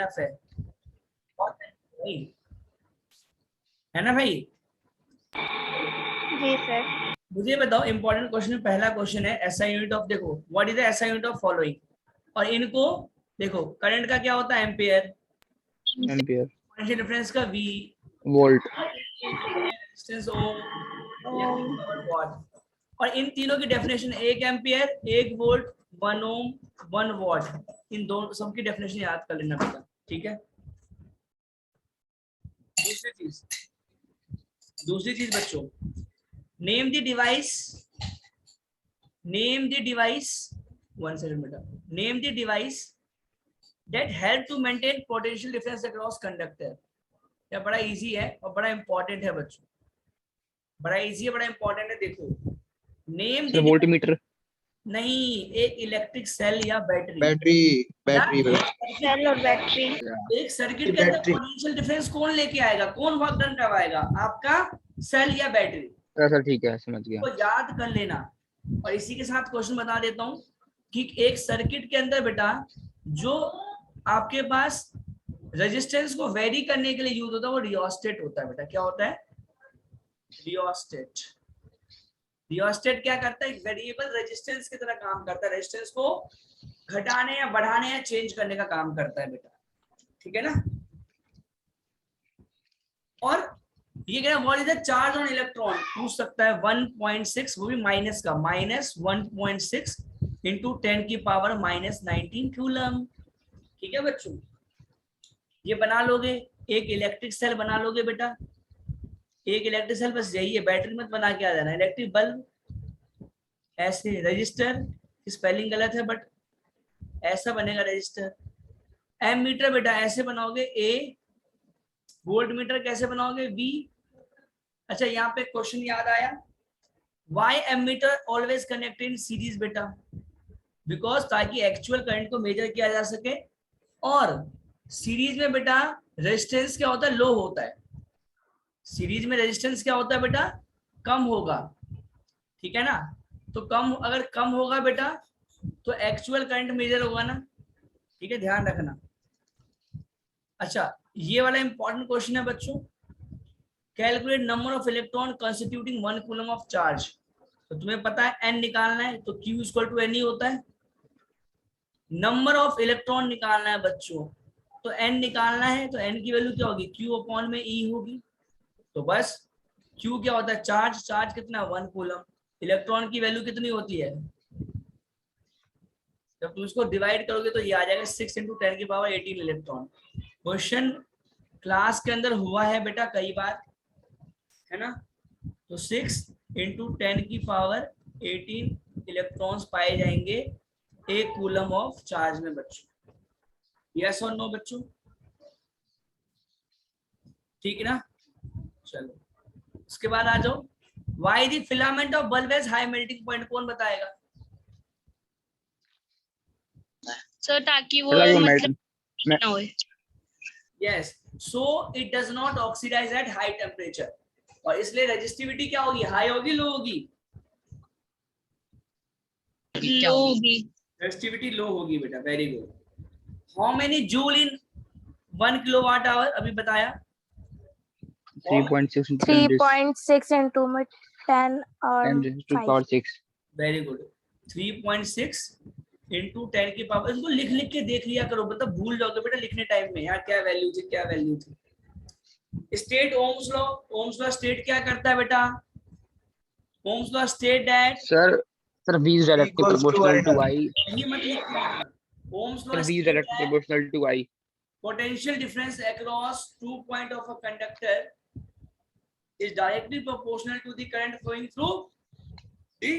Enough है ना भाई? जी सर। मुझे बताओ, इंपॉर्टेंट क्वेश्चन में पहला क्वेश्चन है एसआई यूनिट ऑफ, देखो what is the SI unit of following, और इनको देखो करंट का क्या होता है एम्पियर, एम्पियर, पोटेंशियल डिफरेंस का V, volt, resistance ohm, watt, और इन तीनों की definition 1 ampere, 1 volt, 1 ohm, 1 watt, इन दोनों सबकी डेफिनेशन याद कर लेना बेटा, ठीक है। दूसरी चीज बच्चों, name the device, one second बेटा, name the device that help to maintain potential difference across conductor. यह बड़ा इजी है और बड़ा इंपॉर्टेंट है बच्चों, बड़ा इजी है, बड़ा इंपॉर्टेंट है। देखो नेम द, वोल्टमीटर, नहीं, एक इलेक्ट्रिक सेल या बैटरी, बैटरी सेल और बैटरी। एक सर्किट के अंदर पोटेंशियल डिफरेंस कौन लेके आएगा, कौन वर्क डन करवाएगा, आपका सेल या बैटरी। सर ठीक है, समझ गया। तो याद कर लेना, और इसी के साथ क्वेश्चन बता देता हूं कि एक सर्किट के अंदर बेटा जो आपके पास रेजिस्टेंस को वेरी करने के लिए यूज होता है वो रियोस्टेट होता है बेटा। क्या होता है? रियोस्टेट। रियोस्टेट क्या करता है? एक वेरिएबल रेजिस्टेंस की तरह काम करता है, रेजिस्टेंस को घटाने या बढ़ाने या चेंज करने का काम करता है बेटा, ठीक है ना। और ये क्या, what is the charge on electron, पूछ सकता है 1.6, वो भी माइनस का, -1.6 इंटू 10 की पावर -19 कूलम, ठीक है बच्चों। ये बना लोगे, एक इलेक्ट्रिक सेल बना लोगे बेटा, एक इलेक्ट्रिक सेल, बस यही है, बैटरी मत बना के आ जाना। इलेक्ट्रिक बल्ब ऐसे, रजिस्टर स्पेलिंग गलत है बट ऐसा बनेगा रजिस्टर। एम मीटर बेटा ऐसे बनाओगे ए, वोल्ट मीटर कैसे बनाओगे बी। अच्छा यहाँ पे क्वेश्चन याद आया, why ammeter always connect in series बेटा, बिकॉज ताकि एक्चुअल करंट को मेजर किया जा सके, और सीरीज में बेटा रेजिस्टेंस क्या होता है, लो होता है। सीरीज में रेजिस्टेंस क्या होता है बेटा, कम होगा, ठीक है ना। तो कम, अगर कम होगा बेटा तो एक्चुअल करंट मेजर होगा ना, ठीक है, ध्यान रखना। अच्छा ये वाला इंपॉर्टेंट क्वेश्चन है बच्चों, calculate number of electron constituting 1 coulomb of charge. तो तुम्हें पता है एन निकालना है, तो Q इक्वल टू एन ही होता है। नंबर ऑफ इलेक्ट्रॉन निकालना है बच्चों, तो एन निकालना है, तो एन की वैल्यू क्या होगी, Q अपॉन में E होगी। तो बस Q क्या होता है, चार्ज, चार्ज कितना, 1 कूलम। इलेक्ट्रॉन की वैल्यू कितनी होती है, जब तुम इसको डिवाइड करोगे तो ये आ जाएगा 6 इंटू 10 की पावर 18 इलेक्ट्रॉन। क्वेश्चन क्लास के अंदर हुआ है बेटा कई बार, है ना। तो 6 इंटू 10 की पावर 18 इलेक्ट्रॉन्स पाए जाएंगे एक कूलम ऑफ चार्ज में बच्चों। यस और नो बच्चों, ठीक है ना। चलो उसके बाद आ जाओ, why the filament of bulb has high melting point, कौन बताएगा? सर ताकि वो मतलब ना हो। Yes, so it does not oxidise at high temperature, और इसलिए रेजिस्टिविटी क्या होगी, हाई होगी, लो होगी, लो होगी। रेजिस्टिविटी लो होगी बेटा, very good. How many joule in 1 kilowatt hour, अभी बताया 3.6 इंटू में 10 और 10⁶। वेरी गुड, 3.6 इंटू 10 की पावर। इसको लिख लिख के देख लिया करो, मतलब भूल जाओगे बेटा लिखने टाइम में, यार क्या वैल्यू थी, क्या वैल्यू थी। State Ohm's law, Ohm's law state क्या करता है बेटा, Ohm's law state that, sir V is directly proportional to I, यही मत लिखना। Ohm's sir law V is state directly that proportional to I, potential difference across 2 points of a conductor is directly proportional to the current flowing through the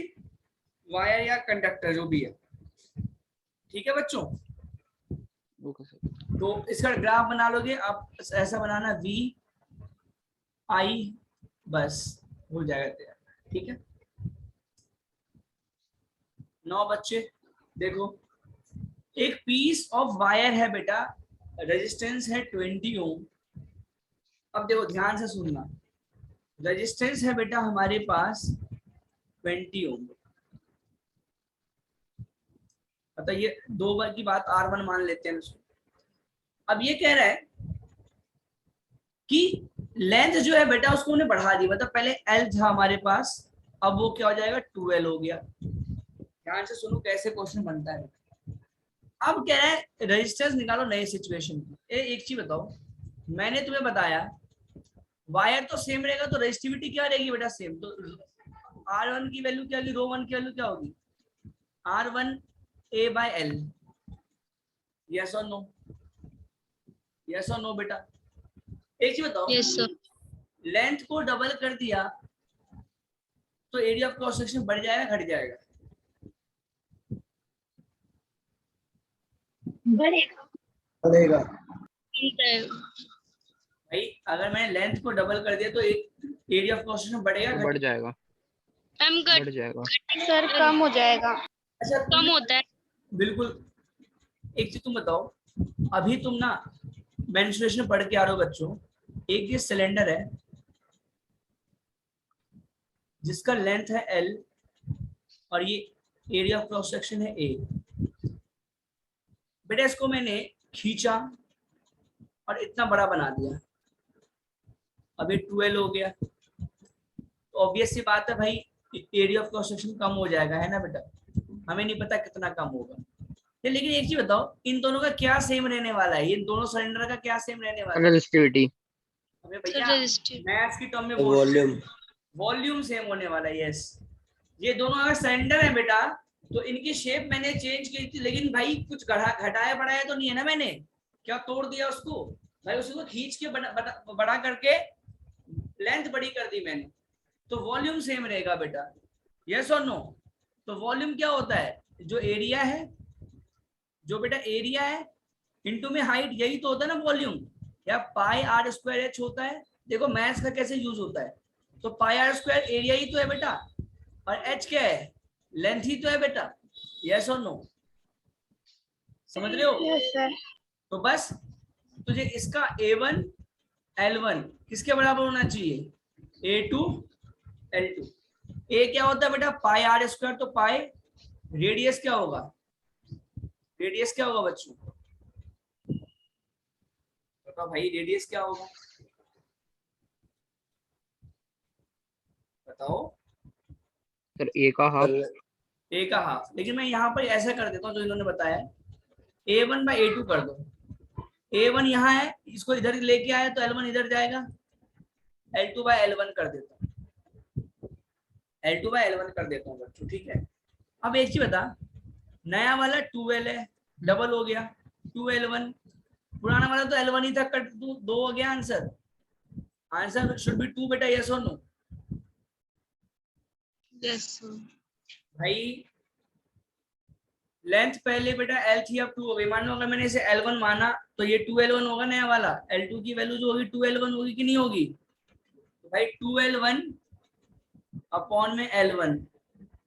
wire या conductor जो भी है, ठीक है बच्चों। Okay sir. तो इसका graph बना लोगे आप, ऐसा बनाना V I, बस हो जाएगा तैयार, ठीक है। 9 बच्चे देखो, एक पीस ऑफ वायर है बेटा, रेजिस्टेंस है 20 ओम। अब देखो ध्यान से सुनना, रेजिस्टेंस है बेटा हमारे पास 20 ओम, मतलब ये 2 बार की बात R1 मान लेते हैं उसको। अब ये कह रहा है कि लेंथ जो है बेटा उसको उन्हें बढ़ा दी, मतलब पहले एल था हमारे पास, अब वो क्या हो जाएगा 2L हो गया। ध्यान से सुनो कैसे क्वेश्चन बनता है। अब कह रहा है रेजिस्टेंस निकालो नए सिचुएशन की। एक चीज बताओ, मैंने तुम्हें बताया वायर तो सेम रहेगा तो रेजिस्टिविटी क्या रहेगी बेटा सेम, तो R1 की वैल्यू क्या होगी, रो 1 की वैल्यू क्या होगी, R1 A/L। यस और नो, यस और नो बेटा। एक चीज बताओ, Yes, sir. लेंथ को डबल कर दिया तो एरिया ऑफ क्रॉस सेक्शन बढ़ जाएगा घट जाएगा, बढ़ेगा। भाई अगर मैंने लेंथ को डबल कर दिया तो एरिया ऑफ क्रॉस सेक्शन बढ़ेगा बढ़ घटेगा? जाएगा, मैम बढ़ जाएगा। सर कम हो जाएगा। अच्छा कम होता है। बिल्कुल। एक चीज तुम बताओ, अभी तुम ना मेंस्ट्रुएशन पढ़ के आ रहे हो बच्चों, एक ये सिलेंडर है जिसका लेंथ है L और ये एरिया ऑफ क्रॉस सेक्शन है A। बेटा इसको मैंने खींचा और इतना बड़ा बना दिया, अब ये 2L हो गया, तो ऑब्वियस सी बात है भाई एरिया ऑफ क्रॉस सेक्शन कम हो जाएगा, है ना बेटा, हमें नहीं पता कितना कम होगा। लेकिन एक चीज बताओ, इन दोनों का क्या सेम रहने वाला है, इन दोनों सिलेंडर का क्या सेम रहने वाला है? रेजिस्टिविटी। अबे सर भैया रजिस्टर। मैथ्स की टर्म में बोल, वॉल्यूम, वॉल्यूम सेम होने वाला है। यस, ये दोनों अगर सिलेंडर है बेटा तो इनकी शेप मैंने चेंज की थी, लेकिन भाई कुछ घटाया बढ़ाया तो नहीं है ना, मैंने क्या तोड़ दिया उसको, भाई उसको खींच के बड़ा करके लेंथ बड़ी कर दी मैंने, तो वॉल्यूम सेम रहेगा बेटा। यस और नो? तो वॉल्यूम क्या होता है, जो एरिया है, जो बेटा एरिया है इनटू में हाइट, यही तो होता है ना वॉल्यूम, या पाई आर स्क्वायर एच होता है। देखो मैथ्स का कैसे यूज होता है, तो पाई आर स्क्वायर एरिया ही तो है बेटा, और एच क्या है, लेंथ ही तो है बेटा। यस और नो? समझ रहे हो? Yes sir. तो बस तुझे इसका A1 L1 किसके बराबर होना चाहिए, A2 L2। ए क्या होता है बेटा पाई आर स्क्वायर, तो पाई, रेडियस क्या होगा, रेडियस क्या होगा बच्चों, बताओ भाई रेडियस क्या होगा, बताओ। सर ए का हाफ। ए का हाफ, लेकिन मैं यहाँ पर ऐसा कर देता हूँ जो इन्होंने बताया, A1/A2 कर दो। A1 यहाँ है, इसको इधर लेके आया तो L1 इधर जाएगा, L2/L1 कर देता हूँ, L2/L1 कर देता हूँ बच्चों, ठीक है। अब एक चीज बता, नया वाला 2L है, डबल हो गया 2L1, पुराना वाला तो L1 ही था, कट दो हो गया आंसर, आंसर शुड बी 2 बेटा। यस और नो? Yes sir. भाई लेंथ पहले बेटा L थी, अब 2 हो गई, मान लो अगर मैंने इसे L1 माना तो ये 2L1 होगा नया वाला, L2 की वैल्यू जो होगी 2L1 होगी कि नहीं होगी, तो भाई 2L1 अपॉन में L1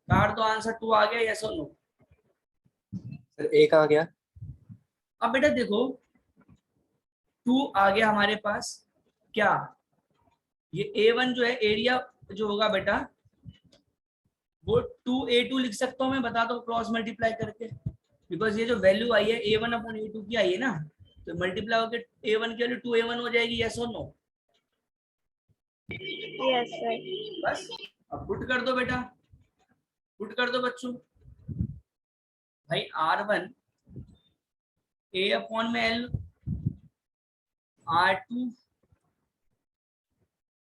काट दो, आंसर 2 आ गया। यस और नो? सर ए कहाँ गया? अब बेटा देखो 2 आ गया हमारे पास, क्या ये A1 जो है एरिया जो होगा बेटा वो 2A2 लिख सकता हूँ मैं, बता दो क्रॉस मल्टीप्लाई करके, बिकॉज ये जो वैल्यू आई है A1/A2 की आई है ना, तो मल्टीप्लाई होकर A1 की वैल्यू 2A1 हो जाएगी। यस और नो? Yes sir. बस अब पुट कर दो बेटा, पुट कर दो बच्चों, भाई R1 A/L, R2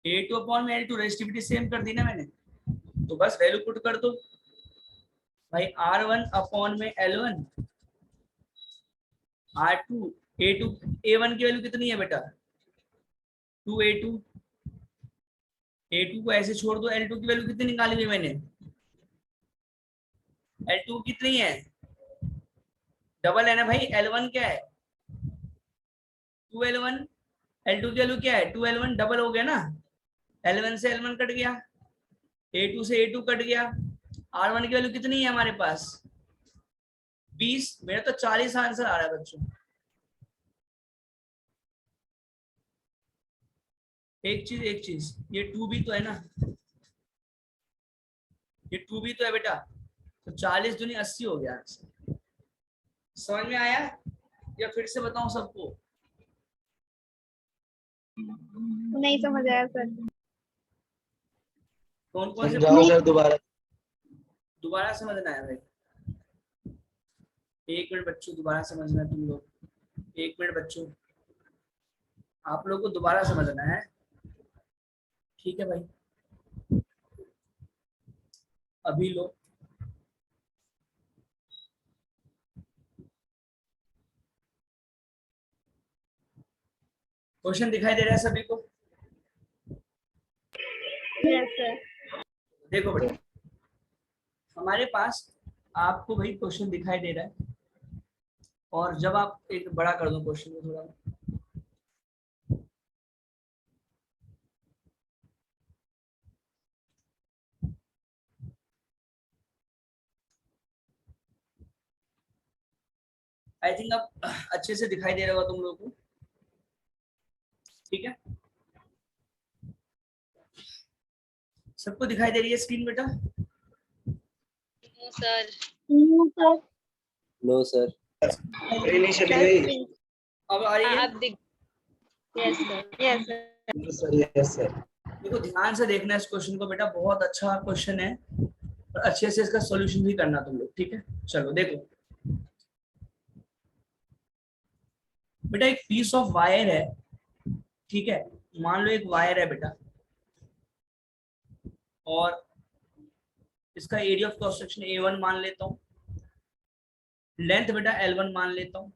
A2/L2, resistivity same कर दी ना मैंने, तो बस वैल्यू पुट कर दो, भाई R1/L1, R2 A2, A1 की वैल्यू कितनी है बेटा 2A2, A2 को ऐसे छोड़ दो, L2 की वैल्यू कितनी निकाली हुई मैंने, L2 कितनी है, डबल है ना भाई, L1 क्या है 2L1, L2 की वैल्यू क्या है 2L1, डबल हो गया ना, L1 से L1 कट गया, A2 से A2 कट गया, R1 की वैल्यू कितनी है हमारे पास 20, मेरा तो 40 आंसर आ रहा है बच्चों। एक चीज ये 2 भी तो है ना, ये 2 भी तो है बेटा, तो 40 दूनी 80 हो गया आंसर। समझ में आया या फिर से बताऊं सबको? नहीं समझ आया सर। कौन कौन से समझाओ सर दोबारा। दोबारा समझना है भाई। 1 मिनट बच्चों, दोबारा समझना है तुम लोग। 1 मिनट बच्चों, आप लोग को दोबारा समझना है, ठीक है भाई। अभी लो, क्वेश्चन दिखाई दे रहा है सभी को? Yes sir. देखो बेटा, हमारे पास आपको भाई क्वेश्चन दिखाई दे रहा है, और जब आप एक बड़ा कर दो क्वेश्चन को थोड़ा, आई थिंक अब अच्छे से दिखाई दे रहा होगा तुम लोगों को, ठीक है? सबको दिखाई दे रही है स्क्रीन बेटा? Sir no sir. नहीं चली गई। अब आ रही है? आप दिख। Yes sir. Yes sir. Sir yes sir. देखो ध्यान से देखना इस क्वेश्चन को बेटा, बहुत अच्छा क्वेश्चन है, और अच्छे से इसका सॉल्यूशन भी करना तुम लोग, ठीक है? चलो देखो बेटा, एक पीस ऑफ वायर है, ठीक है? मान लो एक वायर है बेटा, और इसका area of cross section A1 मान लेता हूँ, लेंथ बेटा L1 मान लेता हूँ,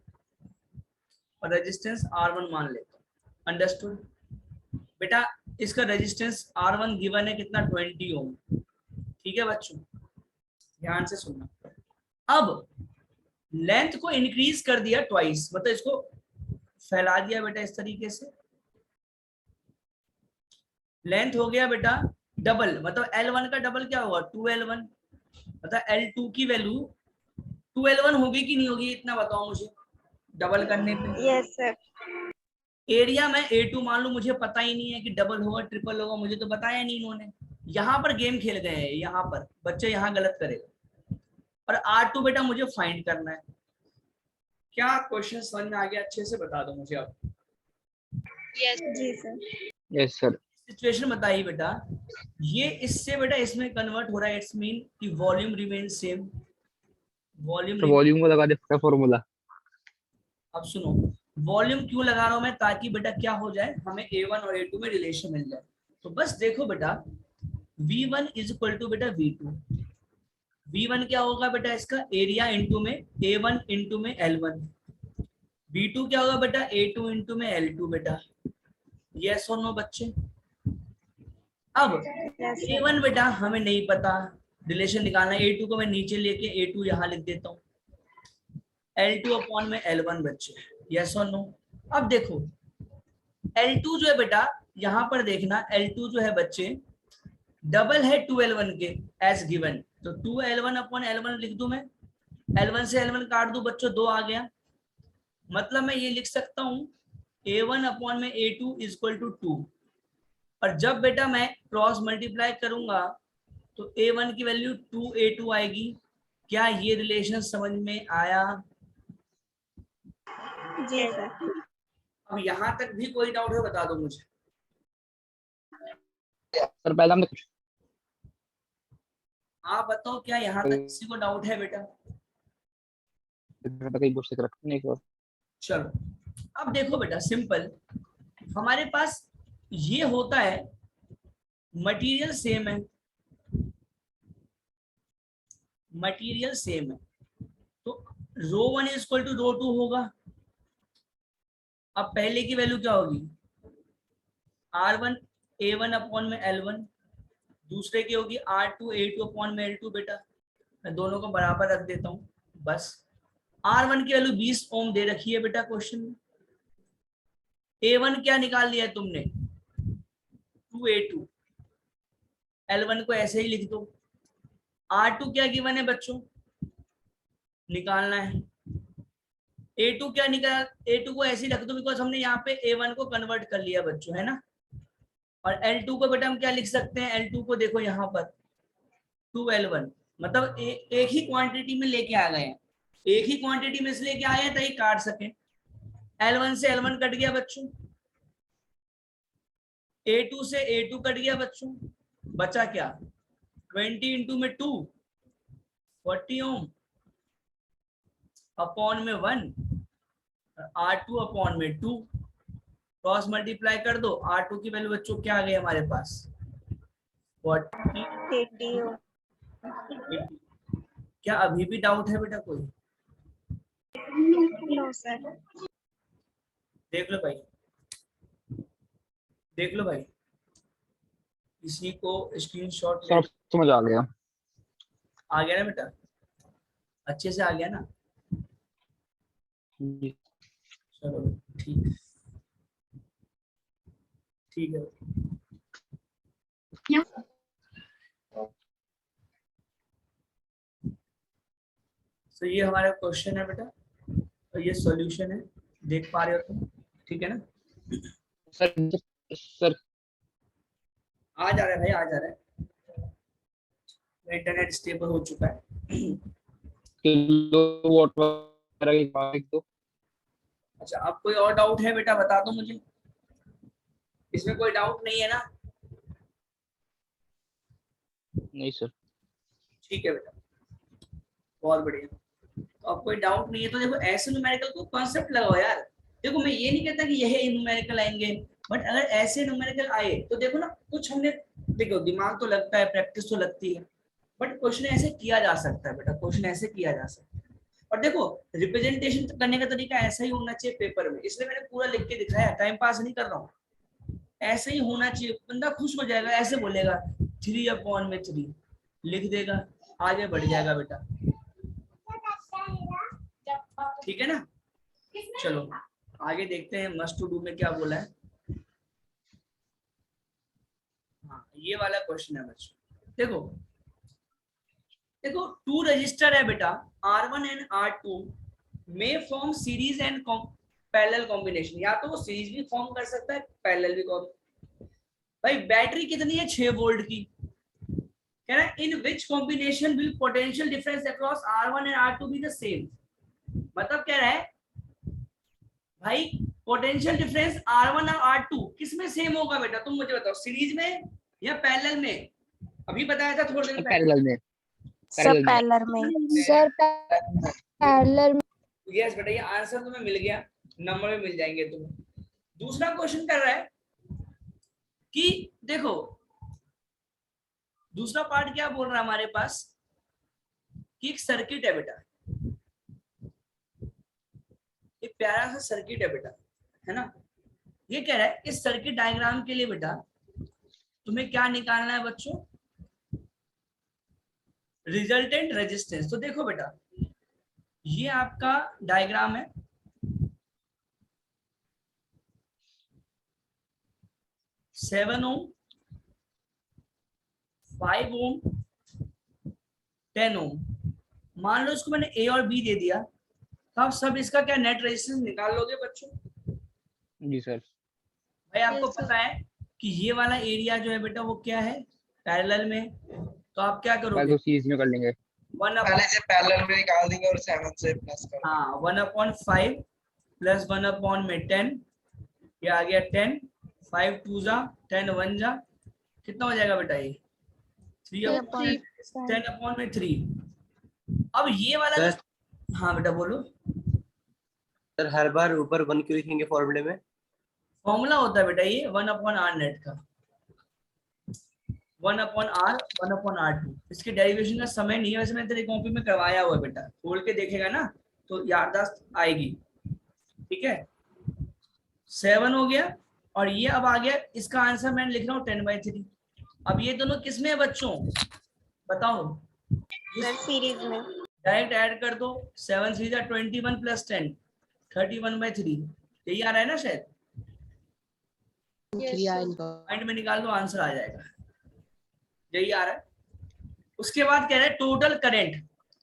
और रेजिस्टेंस R1 मान लेता हूँ। अंडरस्टूड बेटा? इसका रेजिस्टेंस R1 गिवन है कितना, 20 ओम, ठीक है बच्चों? ध्यान से सुनना। अब लेंथ को इंक्रीज कर दिया ट्वाइस, मतलब इसको फैला दिया बेटा इस तरीके से, लेंथ हो गया बेटा डबल, मतलब L1 का डबल क्या होगा, 2L1, मतलब L2 की वैल्यू 2L1 होगी कि नहीं होगी, इतना बताओ मुझे डबल करने पे। Yes sir. एरिया में A2 मान लो, मुझे पता ही नहीं है कि डबल होगा ट्रिपल होगा, मुझे तो बताया नहीं इन्होंने, यहाँ पर गेम खेल गए हैं, यहाँ पर बच्चे यहाँ गलत करेगा। और R2 बेटा मुझे फाइंड करना है। क्या क्वेश्चन समझ में आ गया? अच्छे से बता दो मुझे आप। यस जी सर। Yes sir. सिचुएशन बताइए बेटा, ये इससे बेटा इसमें कन्वर्ट हो रहा है, इट्स मीन कि volume remain same, volume. Volume को लगा दे फॉर्मूला। अब सुनो, वॉल्यूम क्यों लगा रहा हूं मैं, ताकि बेटा क्या हो जाए, हमें A1 और A2 में रिलेशन मिल जाए। तो बस देखो बेटा, V1 इज इक्वल टू बेटा V2। V1 क्या होगा बेटा, इसका एरिया इंटू में A1 इंटू में L1। V2 क्या होगा बेटा, A2 इंटू में L2 बेटा। यस और नो बच्चे? अब A1 बेटा हमें नहीं पता, रिलेशन निकालना है। A2 को मैं नीचे लेके A2 यहाँ लिख देता हूँ, L2 अपॉन में L1 बच्चे। यस और नो? अब देखो L2 जो है बेटा, यहाँ पर देखना L2 जो है बच्चे डबल है 2L1 के एज गिवन, तो 2L1 अपॉन L1 लिख दूं मैं, L1 से L1 काट दूं बच्चों, 2 आ गया। मतलब मैं ये लिख सकता हूँ A1 अपॉन में A2 इज इक्वल टू 2, और जब बेटा मैं क्रॉस मल्टीप्लाई करूंगा तो A1 की वैल्यू 2A2 आएगी। क्या ये रिलेशन समझ में आया? जी सर। अब यहाँ तक भी कोई डाउट है बता दो मुझे। सर पहले हमने कुछ आप बताओ, क्या यहाँ तक किसी को डाउट है बेटा? कहीं पूछ के रखते नहीं। चलो अब देखो बेटा, सिंपल, हमारे पास ये होता है, मटेरियल सेम है, मटेरियल सेम है, तो ρ1 इज इक्वल टू ρ2 होगा। अब पहले की वैल्यू क्या होगी, R1 A1 अपॉन में L1, दूसरे की होगी R2 A2 अपॉन में L2 बेटा। मैं दोनों को बराबर रख देता हूँ बस। R1 की वैल्यू 20 ओम दे रखी है बेटा क्वेश्चन में। A1 क्या निकाल लिया है तुमने, 2A2, L1 को ऐसे ही लिख दो। R2 क्या गिवन है बच्चों, निकालना है। A2 क्या निकाल, A2 को ऐसे ही रख दो, बिकॉज हमने यहाँ पे A1 को कन्वर्ट कर लिया बच्चों, है ना। और L2 को बेटा हम क्या लिख सकते हैं, L2 को देखो यहाँ पर 2L1, मतलब एक ही क्वांटिटी में लेके आ गए हैं, एक ही क्वांटिटी में इसलिए लेके आए हैं ताकि काट सके। L1 से L1 कट गया बच्चों, A2 से A2 कट गया बच्चों, बचा क्या 20 इंटू में 2 40 ओम अपॉन में 1 R2 अपॉन में 2 क्रॉस मल्टीप्लाई कर दो। R2 की वैल्यू बच्चों क्या आ गई हमारे पास 40। 80 ओम। क्या अभी भी डाउट है बेटा कोई? No sir. देख लो भाई, देख लो भाई, किसी को स्क्रीनशॉट ले। सर समझ आ गया। आ गया ना बेटा, अच्छे से आ गया ना? जी चलो ठीक, ठीक है। तो ये हमारा क्वेश्चन है बेटा, और ये सॉल्यूशन है, देख पा रहे हो तुम? ठीक है ना? सर आ जा रहा है भाई, आ जा रहा है, इंटरनेट स्टेबल हो चुका है। किलोवाट वगैरह की बात तो अच्छा, अब कोई और डाउट है बेटा बता दो मुझे, इसमें कोई डाउट नहीं है ना? नहीं सर। ठीक है बेटा, बहुत बढ़िया। तो अब कोई डाउट नहीं है तो देखो ऐसे न्यूमेरिकल को कॉन्सेप्ट लगाओ यार। देखो मैं ये नहीं कहता कि यही न्यूमेरिकल आएंगे, बट अगर ऐसे न्यूमेरिकल आए तो देखो ना, कुछ हमने, देखो दिमाग तो लगता है, प्रैक्टिस तो लगती है, बट क्वेश्चन ऐसे किया जा सकता है बेटा, क्वेश्चन ऐसे किया जा सकता है। और देखो रिप्रेजेंटेशन करने का तरीका ऐसा ही होना चाहिए पेपर में, इसलिए मैंने पूरा लिख के दिखाया, टाइम पास नहीं कर रहा हूँ, ऐसे ही होना चाहिए। बंदा खुश हो जाएगा, ऐसे बोलेगा 3/3 लिख देगा, आगे बढ़ जाएगा बेटा। ठीक है ना? चलो आगे देखते हैं मस्ट टू डू में क्या बोला है। हाँ ये वाला क्वेश्चन है बच्चों, देखो देखो 2 रजिस्टर है बेटा, R1 एंड R2 में form series and parallel combination, या तो वो सीरीज भी फॉर्म कर सकता है, पैरेलल भी भाई बैटरी कितनी है 6 वोल्ट की, कह रहा है in which combination will potential difference across R1 and R2 be the same. मतलब कह रहा है भाई पोटेंशियल डिफरेंस R1 और R2 किसमें सेम होगा बेटा, तुम मुझे बताओ, सीरीज में या पैरेलल में? अभी बताया था थोड़ी देर पहले। पैरेलल में। सर पैरेलल में। सर पैरेलल में। यस बेटा, ये आंसर तुम्हें मिल गया, नंबर में मिल जाएंगे तुम्हें। दूसरा क्वेश्चन कर रहा है कि देखो दूसरा पार्ट क्या बोल रहा है हमारे पास कि एक सर्किट है बेटा, एक प्यारा सा सर्किट है बेटा, है ना? ये कह रहा है इस सर्किट डायग्राम के लिए बेटा तुम्हें क्या निकालना है बच्चों, रिजल्टेंट रेजिस्टेंस। तो देखो बेटा ये आपका डायग्राम है, सेवन ओम, 5 ओम, 10 ओम। मान लो इसको मैंने ए और बी दे दिया, तो आप सब इसका क्या नेट रेजिस्टेंस निकाल लोगे बच्चों? जी सर। भाई आपको Yes, sir. पता है कि ये वाला एरिया जो है बेटा वो क्या है पैरेलल में, तो आप क्या पहले करोगे तो सीरीज में कर लेंगे। 1 पहले से पैरेलल में निकाल देंगे और 7 से प्लस कर देंगे। हाँ 1/5 प्लस 1/10, ये आ गया 10, 5 2 जा 10 1 जा, कितना हो जाएगा बेटा ये 10/3। अब ये वाला सर, हाँ बेटा बोलो। सर हर बार ऊपर 1 क्यों लिखेंगे फॉर्मूले में? फॉर्मूला होता है बेटा ये 1/r नेट का, 1/r 1/r2। इसके डेरिवेशन का समय नहीं है, वैसे मैंने तेरी कॉपी में करवाया हुआ है बेटा, खोल के देखेगा ना तो याददाश्त आएगी। ठीक है 7 हो गया, और ये अब आ गया, इसका आंसर मैंने लिख रहा हूँ 10/3। अब ये दोनों किसमें है बच्चों बताओ? सर सीरीज में। डायरेक्ट ऐड कर दो, 7 3 जा 21 प्लस 10 31/3, यही आ रहा है ना शायद? पॉइंट में निकाल दो आंसर आ जाएगा, यही आ रहा है। उसके बाद कह रहे हैं टोटल करंट,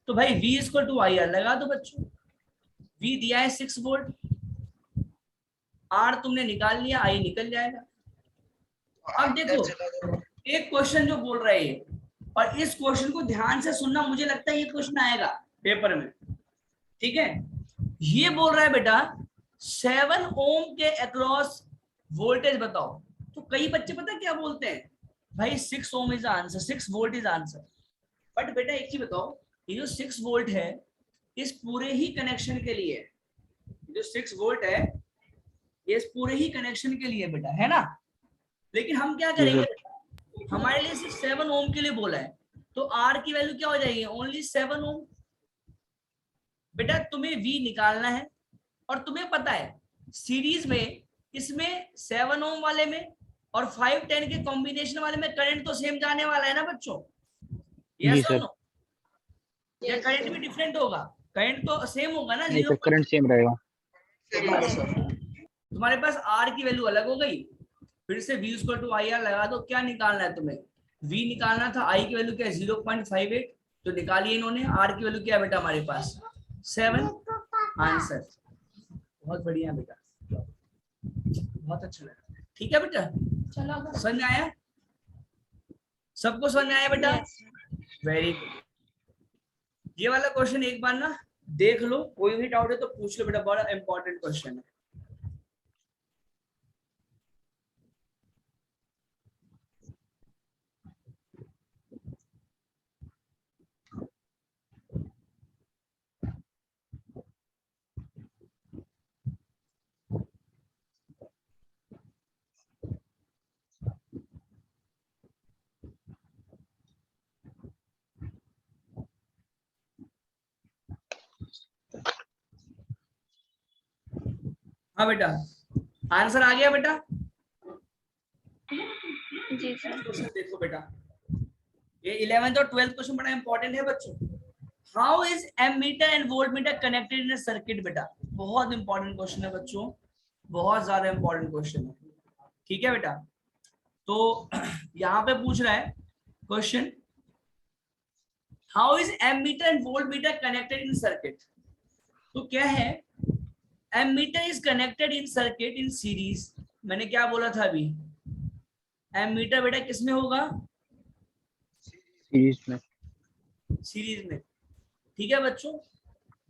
तो भाई V = IR लगा दो बच्चों। V दिया है 6 वोल्ट, R तुमने निकाल लिया, I निकल जाएगा। अब देखो एक क्वेश्चन जो बोल रहे हैं, और इस क्वेश्चन को ध्यान से सुनना, मुझे लगता है ये क्वेश्चन आएगा पेपर में। ठीक है ये बोल रहा है बेटा 7 ओम के अक्रॉस वोल्टेज बताओ, तो कई बच्चे पता है क्या बोलते हैं, भाई 6 ohm is answer, 6 volt is answer. But बेटा एक चीज बताओ, ये जो 6 वोल्ट है इस पूरे ही कनेक्शन के लिए है। जो 6 वोल्ट है ये इस पूरे ही कनेक्शन के लिए बेटा, है ना। लेकिन हम क्या जी करेंगे सर। बेटा, हमारे लिए सिर्फ 7 ओम के लिए बोला है, तो आर की वैल्यू क्या हो जाएगी, ओनली 7 ओम। बेटा तुम्हें वी निकालना है और तुम्हें पता है सीरीज में इसमें 7 ओम वाले में और 510 के कॉम्बिनेशन वाले में करंट तो सेम जाने वाला है ना बच्चों, जी यस और सर। नो। या करंट भी डिफरेंट होगा, करंट तो सेम होगा ना नहीं 0। सर, करंट सेम रहेगा। सेम होगा सर। तुम्हारे पास आर की वैल्यू अलग हो गई, फिर से v equal to I R लगा दो। क्या निकालना है तुम्हें, v निकालना था, i की वैल्यू क्या है 0.58, तो निकालिए इन्होंने। r की वैल्यू क्या है बेटा हमारे पास 7, आंसर। बहुत बढ़िया बेटा, बहुत अच्छा लगा। ठीक है बेटा, चलो समझ में आया, सबको समझ में आया बेटा, वेरी गुड। ये वाला क्वेश्चन एक बार ना देख लो, कोई भी डाउट है तो पूछ लो बेटा, बड़ा इंपॉर्टेंट क्वेश्चन है। हाँ बेटा, आंसर आ गया बेटा। जी सर। क्वेश्चन देखो बेटा, ये 11th और 12th क्वेश्चन बड़ा इंपॉर्टेंट है बच्चों। How is ammeter and voltmeter connected in a circuit बेटा, बहुत इंपॉर्टेंट क्वेश्चन है बच्चों, बहुत ज्यादा इंपॉर्टेंट क्वेश्चन है। ठीक है बेटा, तो यहाँ पे पूछ रहा है question, how is ammeter and voltmeter connected in circuit. तो क्या है, ammeter is connected in circuit in series. मैंने क्या बोला था अभी, एमीटर बेटा किसमें होगा, सीरीज में। सीरीज में। ठीक है बच्चों,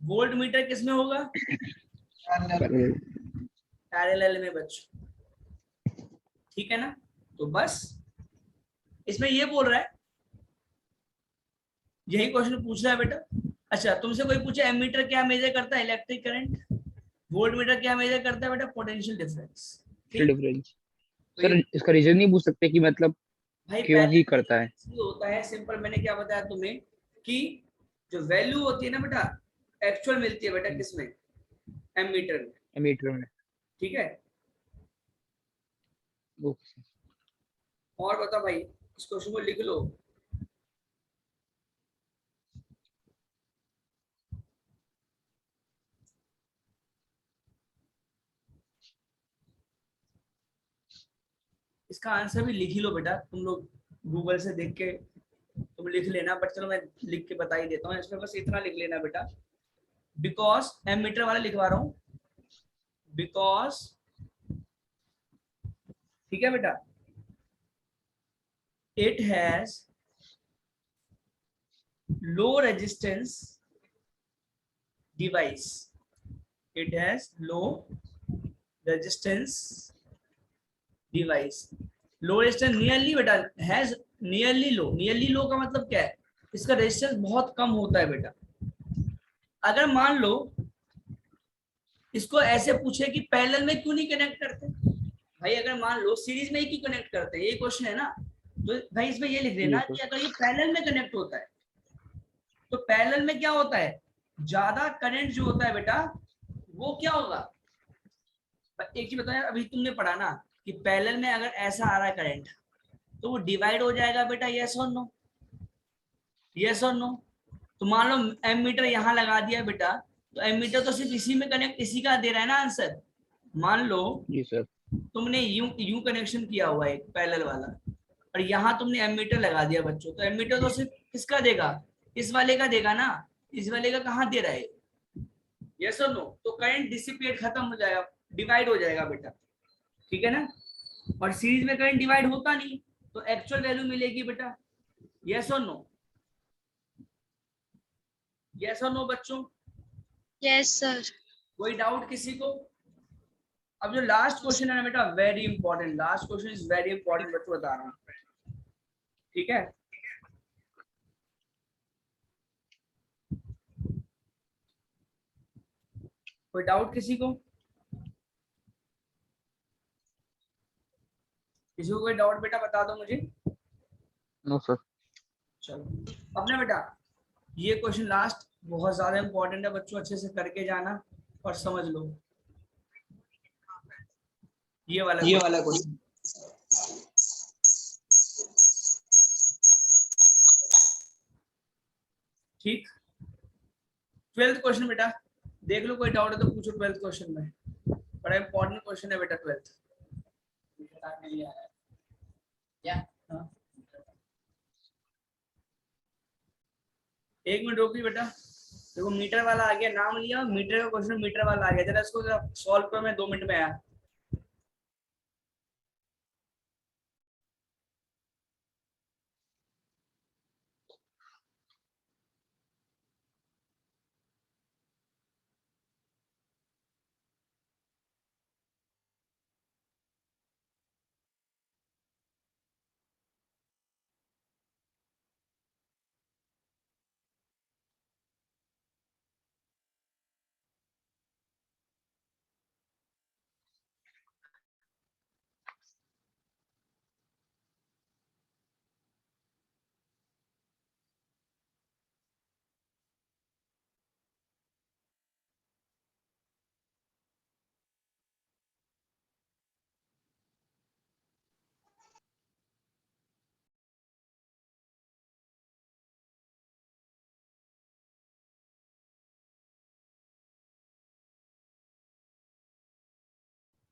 वोल्ट मीटर किसमें होगा, पैरेलल में बच्चों। ठीक है ना, तो बस इसमें ये बोल रहा है, यही क्वेश्चन पूछ रहा है बेटा। अच्छा तुमसे कोई पूछे एमीटर क्या मेजर करता है, इलेक्ट्रिक करंट, वोल्ट मीटर क्या मेजर करता है बेटा, पोटेंशियल डिफरेंस। ठीक, डिफरेंस। तो सर ये इसका रीजन नहीं पूछ सकते कि मतलब भाई क्यों पहले ही करता है। होता है सिंपल, मैंने क्या बताया तुम्हें कि जो वैल्यू होती है ना बेटा, एक्चुअल मिलती है बेटा किसमें, एमीटर में। एमीटर में। ठीक है, ओके। और बता भाई, इस क्वेश्चन को लिख लो। इसका आंसर भी लिख ही लो बेटा, तुम लोग गूगल से देख के तुम लिख लेना, बट चलो मैं लिख के बता ही देता हूँ। इसमें बस इतना लिख लेना बेटा, बिकॉज एमीटर वाला लिखवा रहा हूँ, बिकॉज, ठीक है बेटा, it has low resistance device, it has low resistance device. Low resistance nearly बेटा, हैज नियरली लो, नियरली लो का मतलब क्या है, इसका रेजिस्टेंस बहुत कम होता है बेटा। अगर मान लो इसको ऐसे पूछे कि पैरेलल में क्यों नहीं कनेक्ट करते, भाई अगर मान लो सीरीज में ही क्यों कनेक्ट करते हैं, ये क्वेश्चन है ना, तो भाई इसमें ये लिख देना कि अगर ये पैरेलल में कनेक्ट होता है तो पैरेलल में क्या होता है, ज्यादा करंट जो होता है बेटा वो क्या होगा। एक चीज बताया, अभी तुमने पढ़ा ना कि पैरेलल में अगर ऐसा आ रहा है करंट तो वो डिवाइड हो जाएगा बेटा, यस और नो, यस और नो। तो मान लो एमीटर यहाँ लगा दिया बेटा, तो एमीटर तो सिर्फ इसी में कनेक्ट, इसी का दे रहा है ना आंसर। मान लो जी सर। तुमने यू यू कनेक्शन किया हुआ है एक पैरेलल वाला, और यहाँ तुमने एमीटर लगा दिया बच्चों, तो एमीटर तो सिर्फ किसका देगा, इस वाले का देगा ना, इस वाले का कहाँ दे रहा है, यस और नो। तो करंट डिसिपेट, खत्म हो जाएगा, डिवाइड हो जाएगा बेटा। ठीक है ना, और सीरीज में करंट डिवाइड होता नहीं, तो एक्चुअल वैल्यू मिलेगी बेटा, यस और नो, यस और नो बच्चों। Yes sir. कोई डाउट किसी को, अब जो लास्ट क्वेश्चन है ना बेटा, very important, last question is very important, बच्चों बता रहा हूँ, ठीक है। कोई डाउट किसी को? किसी को कोई डाउट बेटा बता दो मुझे। No sir. चलो अपने बेटा ये क्वेश्चन लास्ट बहुत ज्यादा इंपॉर्टेंट है बच्चों, अच्छे से करके जाना और समझ लो ये वाला क्वेश्चन। ठीक, 12th क्वेश्चन बेटा, देख लो कोई डाउट है तो पूछो। 12th क्वेश्चन में बड़ा इंपॉर्टेंट क्वेश्चन है बेटा 12th। हाँ। एक मिनट रोकी बेटा, देखो मीटर वाला आ गया, नाम लिया, मीटर का क्वेश्चन मीटर वाला आ गया, जरा इसको सॉल्व करो, मैं 2 मिनट में आया।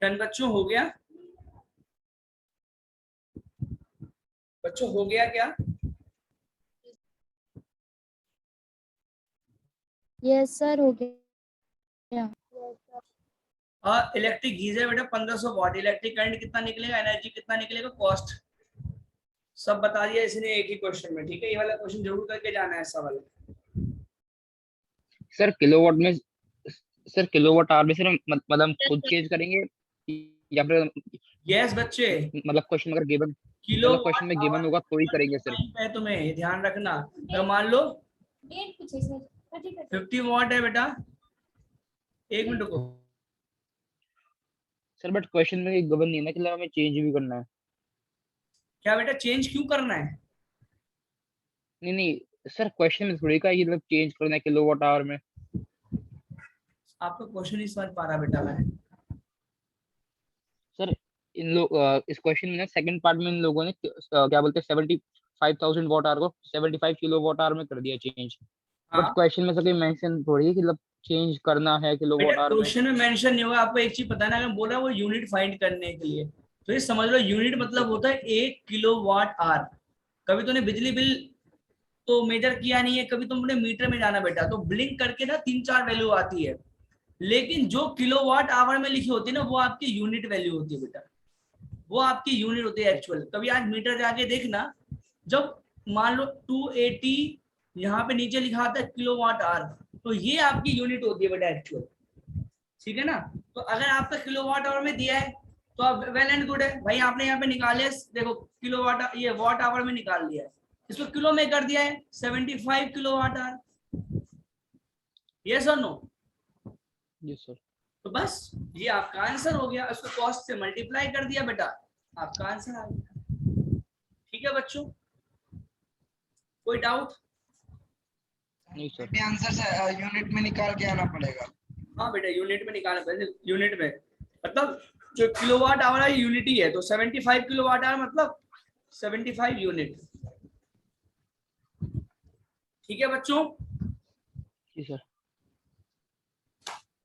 डन बच्चों, हो गया? बच्चों हो गया क्या? यस सर हो गया। इलेक्ट्रिक गीजर बेटा 1500 वॉट, इलेक्ट्रिक करंट कितना निकलेगा, एनर्जी कितना निकलेगा, कॉस्ट सब बता दिया इसने एक ही क्वेश्चन में, ठीक है। ये वाला क्वेश्चन जरूर करके जाना है, ऐसा वाला। सर किलोवाट में, सर किलोवाट आवर में सिर्फ मतलब हम खुद चेंज करेंगे या फिर यस बच्चे, मतलब क्वेश्चन अगर गिवन, किलो मतलब क्वेश्चन में गिवन होगा तो ही करेंगे सिर्फ? है तुम्हें ये ध्यान रखना। अगर मान लो 50 वॉट है बेटा, 1 मिनट रुको। सर बट क्वेश्चन में गिवन नहीं है ना कि हमें चेंज भी करना है। क्या बेटा चेंज क्यों करना है? नहीं नहीं सर, क्वेश्चन में थोड़ी का ये मतलब चेंज करना है किलोवाट आवर में। आपका क्वेश्चन नहीं समझ पा रहा बेटा मैं। सर इन लोग इस क्वेश्चन में ना सेकंड पार्ट में इन लोगों ने क्या बोलते हैं 75,000 वॉट आवर को 75 किलोवाट आवर में कर दिया चेंज। बट हाँ क्वेश्चन में सर कहीं मेंशन थोड़ी है कि मतलब चेंज करना है बेटा किलोवाट आवर में। क्वेश्चन में मेंशन नहीं होगा, आपको एक चीज पता है ना, अगर बोला वो यूनिट फाइंड करने के लिए, तो ये समझ लो यूनिट मतलब होता है 1 किलोवाट आवर। कभी तूने बिजली बिल तो मेजर किया नहीं है, कभी तुमने मीटर में जाना बेटा, तो ब्लिंक करके ना 3-4 वैल्यू आती है, लेकिन जो किलोवाट आवर में लिखी होती है ना वो आपकी यूनिट वैल्यू होती है बेटा, वो आपकी यूनिट होती है एक्चुअल। कभी आज मीटर जाके देखना, जब मान लो 280 यहाँ पे नीचे लिखा आता है किलोवाट आवर, तो ये आपकी यूनिट होती है बेटा एक्चुअल, ठीक है ना। तो अगर आपका किलोवाट आवर में दिया है तो अब वेल एंड गुड है भाई, आपने यहाँ पे निकाले, देखो किलोवाट ये वॉट आवर में निकाल लिया है, इसको किलो में कर दिया है 75 किलोवाट आवर, यस और नो? Yes sir. तो बस ये आपका आंसर हो गया, उसको कॉस्ट से मल्टीप्लाई कर दिया बेटा, आपका आंसर आ गया। ठीक है बच्चों, कोई डाउट? नहीं सर। ये आंसर से यूनिट में निकाल के आना पड़ेगा। हाँ बेटा यूनिट में निकालना पहले, यूनिट में मतलब जो किलोवाट आवर है यूनिट ही है, तो 75 किलोवाट आवर मतलब 75 यूनिट। ठीक है बच्चों, जी सर।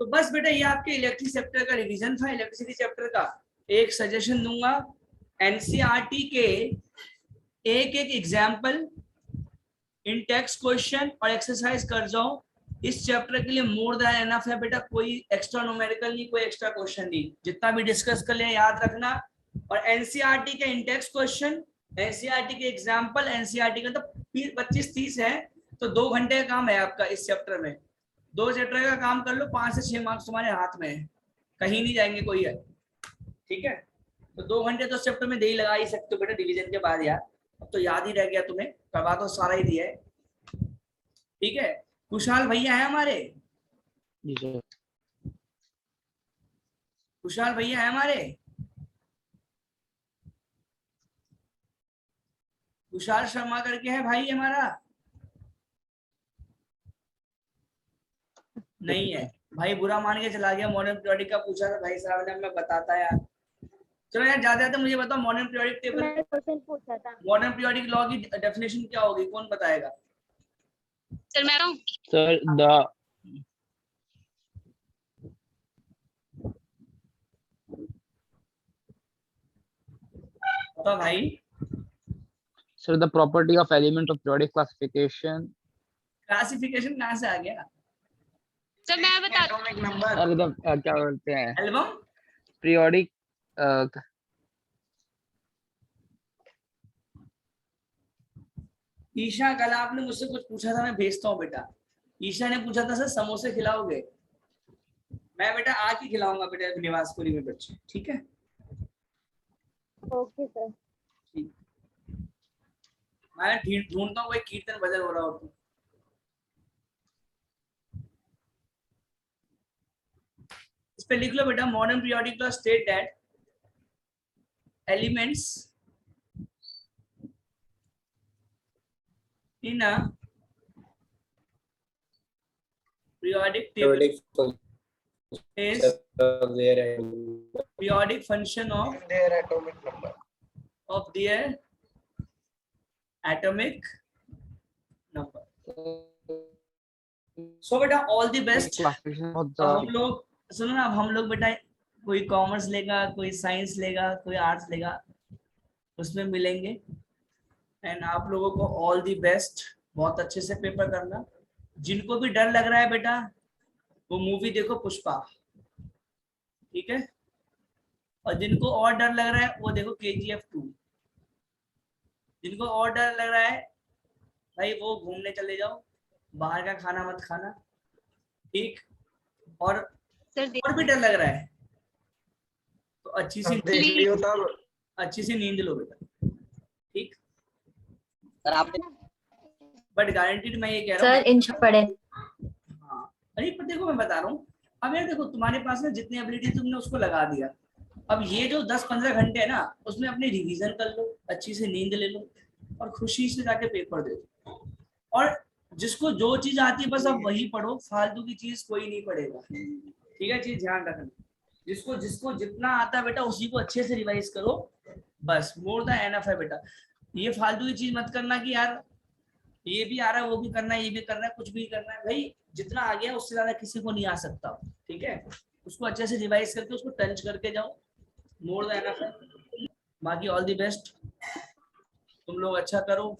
तो बस बेटा ये आपके इलेक्ट्रिक चैप्टर का रिवीजन था। इलेक्ट्रिसिटी चैप्टर का एक सजेशन दूंगा, एनसीईआरटी के एक एक एग्जाम्पल इन टेक्स्ट क्वेश्चन और एक्सरसाइज कर जाओ। इस चैप्टर के लिए मोर देन एनफ है बेटा, कोई एक्स्ट्रा न्यूमेरिकल नहीं, कोई एक्स्ट्रा क्वेश्चन नहीं, जितना भी डिस्कस कर ले याद रखना। और एनसीईआरटी के इन टेक्स्ट क्वेश्चन, एनसीईआरटी के एग्जाम्पल, एनसीईआरटी का तो 25-30 है, तो 2 घंटे का काम है आपका इस चैप्टर में। 2 चैप्टर का काम कर लो, 5 से 6 मार्क्स तुम्हारे हाथ में है, कहीं नहीं जाएंगे कोई है। ठीक है, तो 2 घंटे तो चैप्टर में दे ही लगा ही सकते हो बेटा डिवीजन के बाद यार, अब तो याद ही रह गया तुम्हें, करवा तो सारा ही दिया है। ठीक है, कुशाल भैया है हमारे, जी सर। कुशाल भैया है हमारे, कुशाल शर्मा करके है भाई हमारा, नहीं है भाई, बुरा मान के चला गया। मॉडर्न पीरियोडिक का पूछा था भाई साहब ने, मैं बताता यार। चलो यार ज्यादा है तो मुझे बताओ मॉडर्न पीरियोडिक टेबल, मैंने क्वेश्चन पूछा था। मॉडर्न पीरियोडिक लॉ की डेफिनेशन क्या होगी, कौन बताएगा? सर मैं सर द बताओ भाई। Sir the property of element of periodic classification. Classification कहाँ से आ गया? सर मैं बता एटॉमिक नंबर। अरे द क्या बोलते हैं एल्बम। पीरियोडिक ईशा कल आपने मुझसे कुछ पूछा था, मैं भेजता हूँ बेटा। ईशा ने पूछा था सर समोसे खिलाओगे, मैं बेटा आज ही खिलाऊंगा बेटा निवासपुरी में बच्चे, ठीक है? Okay sir. ठीक, मैं ढूंढता हूँ कोई कीर्तन भजन हो रहा हो तो। इस पे लिख लो बेटा, modern periodic law state that elements in a periodic table is periodic function Their atomic number. of their atomic number. So बेटा all the best। अब हम लोग सुनो ना, अब हम लोग बेटा कोई कॉमर्स लेगा, कोई साइंस लेगा, कोई आर्ट्स लेगा, उसमें मिलेंगे। एंड आप लोगों को ऑल दी बेस्ट, बहुत अच्छे से पेपर करना। जिनको भी डर लग रहा है बेटा, वो मूवी देखो पुष्पा, ठीक है? और जिनको और डर लग रहा है वो देखो KGF 2। जिनको और डर लग रहा है भाई वो घूमने चले जाओ, बाहर का खाना मत खाना, ठीक? और भी डर लग रहा है तो अच्छी सी देख लियो तब। अच्छी सी नींद लो बेटा, ठीक? सर आपने बट गारंटीड मैं ये कह रहा हूँ सर इंच पढ़े। हाँ, अरे पर देखो मैं बता रहा हूँ, अब यार देखो तुम्हारे पास ना जितनी एबिलिटी तुमने उसको लगा दिया, अब ये जो 10-15 घंटे है ना उसमें अपनी रिवीजन कर लो, अच्छी से नींद ले लो और खुशी से जाके पेपर दे दो। और जिसको जो चीज आती है बस अब वही पढ़ो, फालतू की चीज कोई नहीं पढ़ेगा, ठीक है? चीज ध्यान रखना, जिसको जिसको जितना आता है बेटा उसी को अच्छे से रिवाइज करो, बस मोर द एनफ है बेटा। ये फालतू की चीज मत करना कि यार ये भी आ रहा है वो भी करना है ये भी करना है, कुछ भी करना है भाई, जितना आ गया उससे ज्यादा किसी को नहीं आ सकता, ठीक है? उसको अच्छे से रिवाइज करके उसको टंच करके जाओ, मोर द एनफ है। बाकी ऑल द बेस्ट, तुम लोग अच्छा करो,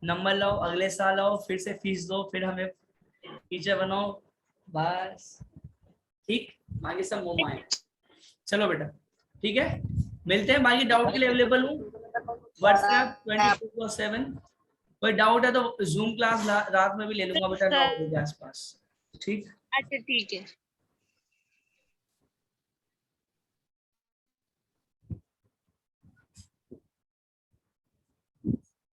नंबर लाओ, अगले साल आओ, फिर से फीस दो, फिर हमें टीचर बनाओ, बस ठीक? बाकी सब मोह आए। चलो बेटा ठीक है, मिलते हैं। बाकी डाउट के लिए अवेलेबल हूँ व्हाट्सएप 24/7। कोई डाउट है तो जूम क्लास रात में भी ले लूंगा बेटा 9 बजे के आसपास, ठीक? अच्छा ठीक है।